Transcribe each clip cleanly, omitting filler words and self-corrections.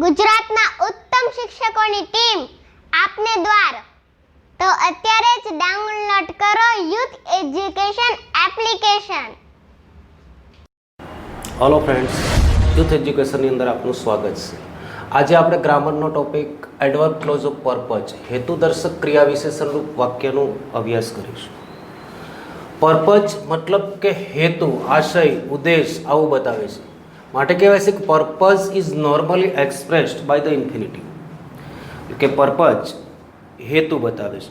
ગુજરાતના ઉત્તમ શિક્ષકોની ટીમ આપને દ્વાર. તો અત્યારે જ ડાઉનલોડ કરો youth education application. Hello friends, youth એજ્યુકેશનની અંદર આપનું સ્વાગત છે. આજે આપણે ગ્રામરનો topic adverb clause of purpose હેતુદર્શક ક્રિયા વિશેષણરૂપ વાક્યનો અભ્યાસ કરીશું. પર્પઝ મતલબ કે હેતુ, આશય, ઉદ્દેશ આવું બતાવે છે. માટે કહેવાય છે કે purpose is normally expressed by the infinitive, કે પર્પઝ હેતુ બતાવે છે.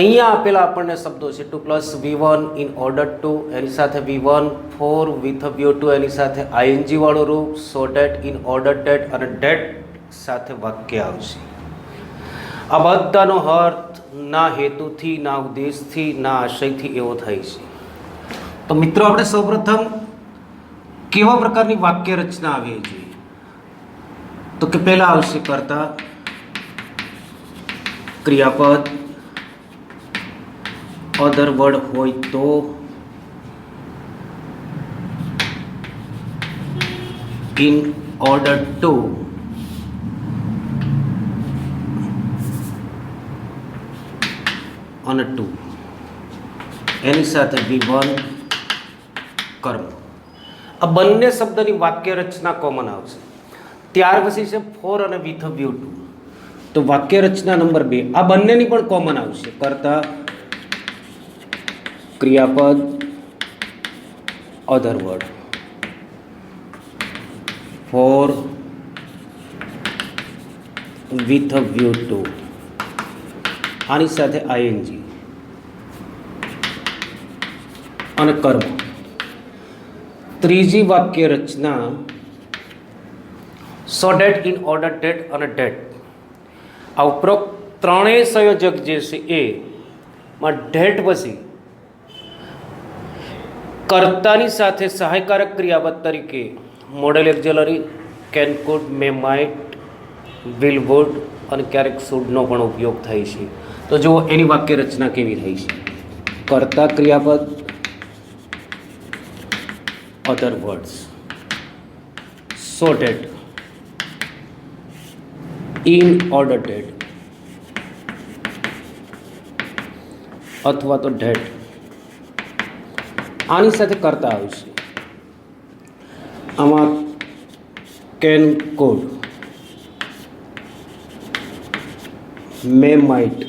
અહીંયા આપેલા આપણને શબ્દો છે to plus V1 in order to, એની સાથે V1 for with view to, એની સાથે આઈએનજી વાળું રૂપ, so that, in order that અને ડેટ સાથે વાક્ય આવશે. આ બધાનો અર્થ ના હેતુથી, ના ઉદ્દેશથી, ના આશયથી એવો થાય છે. તો મિત્રો, આપણે સૌપ્રથમ કેવા પ્રકારની વાક્ય રચના આવી જોઈએ? તો કે પહેલા આવશે કર્તા, ક્રિયાપદ, અધર વર્ડ હોય તો, ઇન ઓર્ડર ટુ, અને ટુ, એની સાથે V1 કર્મ. આ બંને શબ્દની વાક્ય રચના કોમન આવશે. ત્યાર પછી છે ફોર અને વિથ વ્યૂ ટુ. તો વાક્ય રચના નંબર 2 આ બંનેની પણ કોમન આવશે. કર્તા, ક્રિયાપદ, other word, for with view to, આની સાથે આઈએનજી અને કર્મ. ત્રીજી વાક્ય રચના so that, in order that અને ડેટ. આ ઉપરોક્ત ત્રણેય સંયોજક જે છે એમાં ડેટ પછી કર્તાની સાથે સહાયકારક ક્રિયાપદ તરીકે modal auxiliary, can, could, may, might, will, would અને ક્યારેક શુડનો પણ ઉપયોગ થાય છે. તો જુઓ એની વાક્ય રચના કેવી થાય છે. કર્તા, ક્રિયાપદ, other words, so that, in order that, અથવા તો that. આની સાથે કરતા આવશે. આમાં can, could, may, might,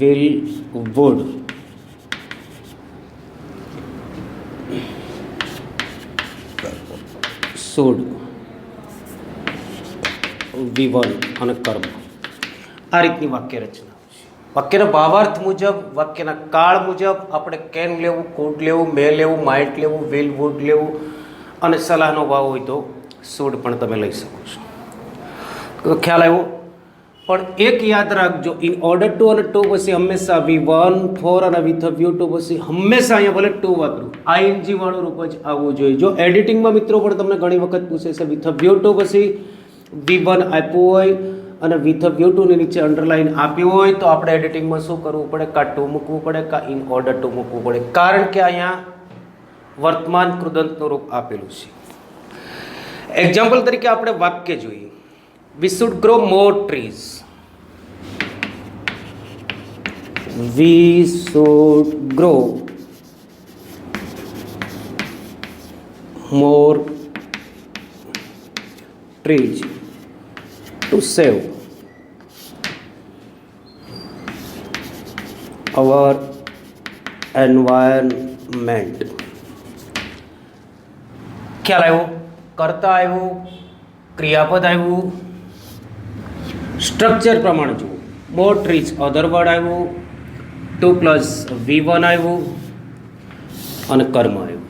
will, would, should, V1 અને કર્મ. આ રીતની વાક્ય રચના છે. વાક્યના ભાવાર્થ મુજબ, વાક્યના કાળ મુજબ આપણે કેન લેવું, કુડ લેવું, મે લેવું, માઇટ લેવું, વિલ, વુડ લેવું અને સલાહનો ભાવ હોય તો શુડ પણ તમે લઈ શકો છો. ખ્યાલ આવ્યો? પણ એક યાદ રાખજો, ઇન ઓર્ડર ટુ અને ટુ પછી હંમેશા V1 ફોર અને વિથ વ્યૂ ટુ પછી હંમેશા અહીંયા ભલે ટુ વાપરું, આઈએનજી વાળું રૂપ જ આવવું જોઈએ. જો એડિટિંગમાં મિત્રો પણ તમને ઘણી વખત પૂછે છે વિથ વ્યૂ ટુ પછી V1 આપ્યું હોય અને વિથ વ્યૂ ટુની નીચે અંડરલાઈન આપ્યું હોય તો આપણે એડિટિંગમાં શું કરવું પડે? કાં ટુ મૂકવું પડે, કાં ઇન ઓર્ડર ટુ મૂકવું પડે, કારણ કે અહીંયા વર્તમાન કૃદંતનું રૂપ આપેલું છે. એક્ઝામ્પલ તરીકે આપણે વાક્ય જોઈએ. We should grow more trees. We should grow more trees to save our environment. ખ્યાલ આવ્યો? કર્તા આવ્યું, ક્રિયાપદ આવ્યું, સ્ટ્રક્ચર પ્રમાણે જુઓ. મોર ટ્રીઝ અધર વર્ડ આવ્યું, 2 પ્લસ V1 આવ્યું અને કર્મ આવ્યું.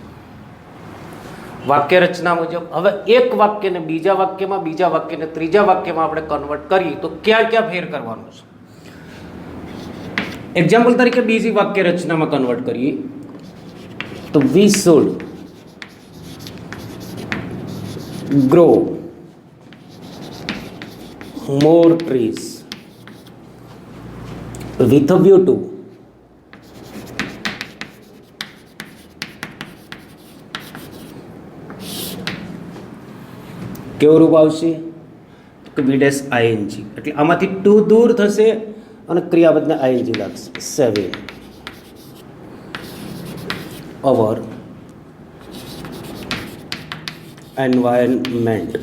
વાક્ય રચના મુજબ હવે એક વાક્યને બીજા વાક્યમાં, બીજા વાક્યને ત્રીજા વાક્યમાં આપણે કન્વર્ટ કરીએ તો ક્યાં ક્યાં ફેર કરવાનો છે? એક્ઝામ્પલ તરીકે બીજી વાક્ય રચનામાં કન્વર્ટ કરીએ તો we should grow more trees with a view to કેવું રૂપ આવશે કે વી ડેશ આઈએનજી, એટલે આમાંથી ટુ દૂર થશે અને ક્રિયાપદને આઈએનજી લાગશે. Saving our environment.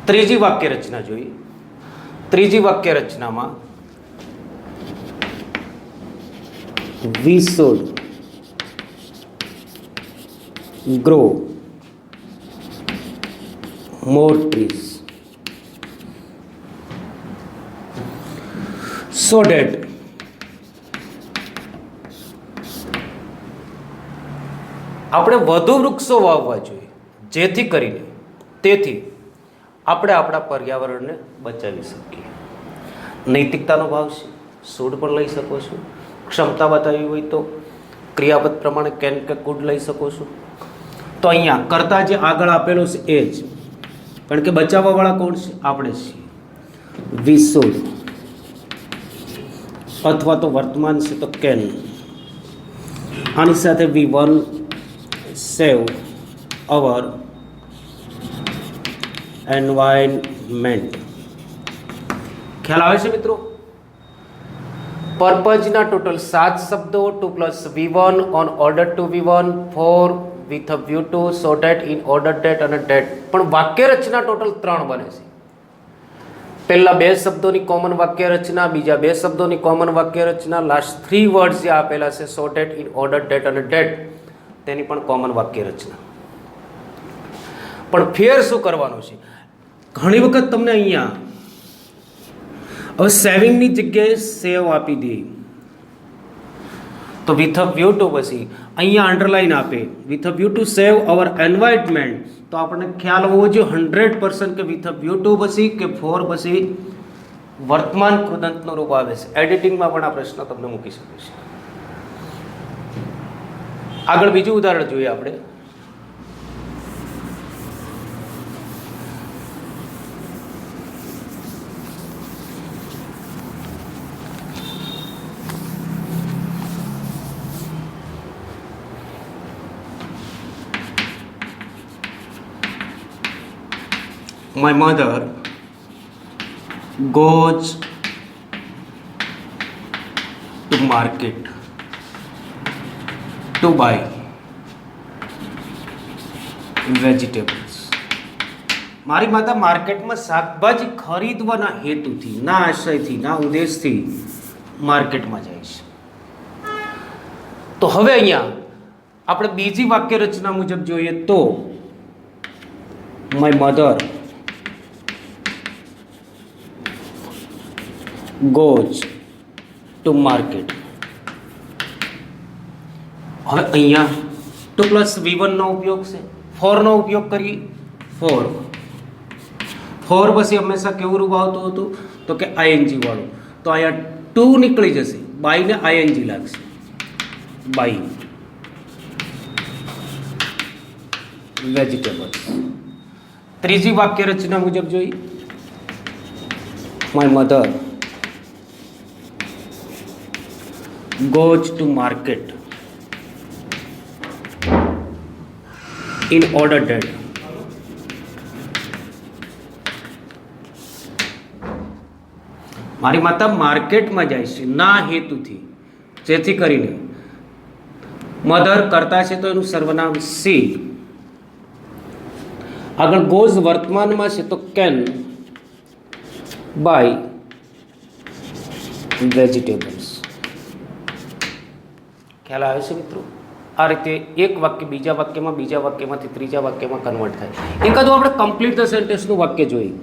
ત્રીજી વાક્ય રચના જોઈએ. ત્રીજી વાક્ય રચનામાં we should grow more trees so that આપણે વધુ વૃક્ષો વાવવા જોઈએ, જેથી કરીને તેથી આપણે આપણા પર્યાવરણને બચાવી શકીએ. નૈતિકતાનો ભાવ છે, શુડ પણ લઈ શકો છો. ક્ષમતા બતાવી હોય તો ક્રિયાપદ પ્રમાણે કેન કે કુડ લઈ શકો છો. તો અહીંયા કરતા જે આગળ આપેલો છે એ જ, કારણ કે બચાવવાવાળા કોણ છે? આપણે છીએ. વી શુડ અથવા તો વર્તમાન છે તો કેન. આની સાથે વી વન સેવ અવર એન્વાયરમેન્ટ. ખ્યાલ આવે છે મિત્રો? પર્પઝના ટોટલ 7 શબ્દો, 2 + V1 on order to V1, 4 with a view to, so that, in order that અને ડેટ. પણ વાક્ય રચના ટોટલ 3 બને છે. પહેલા 2 શબ્દોની કોમન વાક્ય રચના, બીજા 2 શબ્દોની કોમન વાક્ય રચના, લાસ્ટ 3 વર્ડ્સ જે આપેલા છે સો ડેટ, ઇન ઓર્ડર ડેટ અને ડેટ, તેની પણ કોમન વાક્ય રચના. પણ ફેર શું કરવાનું છે? ઘણી વખત તમને અહીંયા હવે સેવિંગની જગ્યાએ સેવ આપી દે તો વિથ અ વ્યૂ ટુ, પછી અહીંયા અંડરલાઈન આપે with a view to save our environment, તો આપણને ખ્યાલ હોવો જોઈએ 100% કે વિથ અ વ્યૂ ટુ પછી કે ફોર પછી વર્તમાન કૃદંતનું રૂપ આવે છે. એડિટિંગમાં પણ આ પ્રશ્ન તમને મૂકી શકે છે. આગળ બીજું ઉદાહરણ જોઈએ આપણે. My mother goes to market to buy vegetables. મારી માતા માર્કેટમાં શાકભાજી ખરીદવાના હેતુથી, ના આશયથી, ના ઉદ્દેશથી માર્કેટમાં જાય છે. તો હવે અહીંયા આપણે બીજી વાક્ય રચના મુજબ જોઈએ તો my mother goes to market. હવે અહીંયા 2 + V1 નો ઉપયોગ છે, 4 નો ઉપયોગ કરીએ. 4 પછી હંમેશા કેવું રૂપ આવતું હતું તો કે આઈએનજી વાળું, તો અહીંયા 2 નીકળી જશે, બાય ને આઈએનજી લાગશે, બાય વેજીટેબલ્સ. ત્રીજી વાક્ય રચના મુજબ જોઈ. My mother goes to market in order that મારી માતા માર્કેટમાં જાય છે ના હેતુથી, જેથી કરીને મધર કરતા છે તો એનું સર્વનામ સી. આગળ ગોઝ વર્તમાનમાં છે તો કેન બાય વેજીટેબલ્સ. ખ્યાલ આવે છે મિત્રો? આ રીતે એક વાક્ય બીજા વાક્યમાં, બીજા વાક્યમાંથી ત્રીજા વાક્યમાં કન્વર્ટ થાય. એકાદું આપણે કમ્પ્લીટ ધ સેન્ટેન્સનું વાક્ય જોઈએ.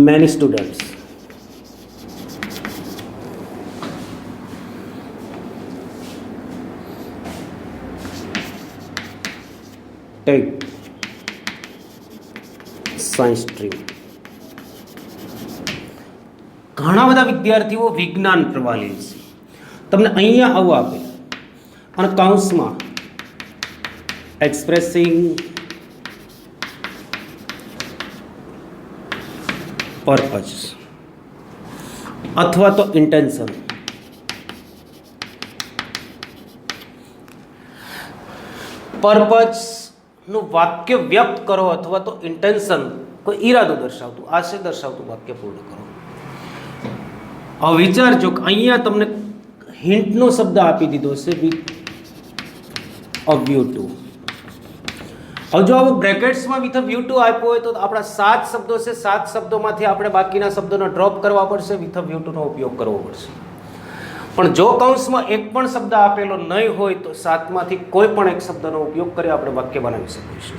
Many students take science stream. ઘણા બધા વિદ્યાર્થીઓ વિજ્ઞાન પ્રવાહ લે છે. તમને અહીંયા આવું આપે અને કૌંસમાં એક્સપ્રેસિંગ પર્પઝ અથવા તો ઇન્ટેન્શન પર્પઝનું વાક્ય વ્યક્ત કરો અથવા તો ઇન્ટેન્શન, કોઈ ઈરાદો દર્શાવતું, આશય દર્શાવતું વાક્ય પૂર્ણ કરો. હવે વિચારજો કે અહીંયા તમને હિન્ટનો શબ્દ આપી દીધો છે વિથ અ વ્યૂ ટુ. હવે જો આવું બ્રેકેટ્સમાં વિથ અ વ્યૂ ટુ આપ્યો હોય તો આપણા 7 શબ્દો છે, 7 શબ્દોમાંથી આપણે બાકીના શબ્દોને ડ્રોપ કરવા પડશે, વિથ અ વ્યૂ ટુનો ઉપયોગ કરવો પડશે. પણ જો કૌંસમાં એક પણ શબ્દ આપેલો નહીં હોય તો 7માંથી કોઈ પણ એક શબ્દનો ઉપયોગ કરી આપણે વાક્ય બનાવી શકીશું.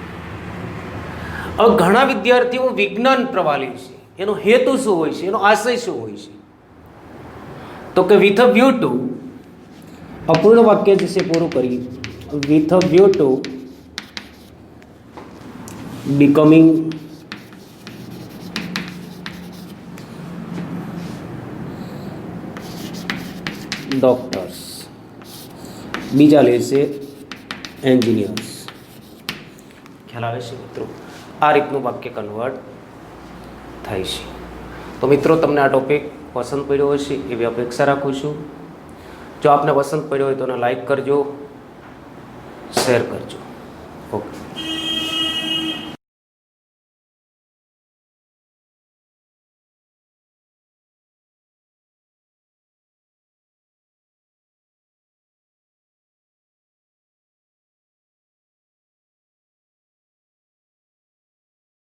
હવે ઘણા વિદ્યાર્થીઓ વિજ્ઞાન પ્રવાલી છે, એનો હેતુ શું હોય છે, એનો આશય શું હોય છે, તો કે વિથ અ વ્યૂ ટુ, અપૂર્ણ વાક્ય જે છે પૂરું કરી, with a view to becoming doctors, બીજા લેશે એન્જિનિયર્સ. ખ્યાલ આવે છે મિત્રો? આ રીતનું વાક્ય કન્વર્ટ થાય છે. તો મિત્રો તમને આ ટોપિક પસંદ પડ્યો હશે એવી અપેક્ષા રાખું છું. જો આપને પસંદ પડ્યો હોય તો એને લાઈક કરજો, શેર કરજો. ઓકે.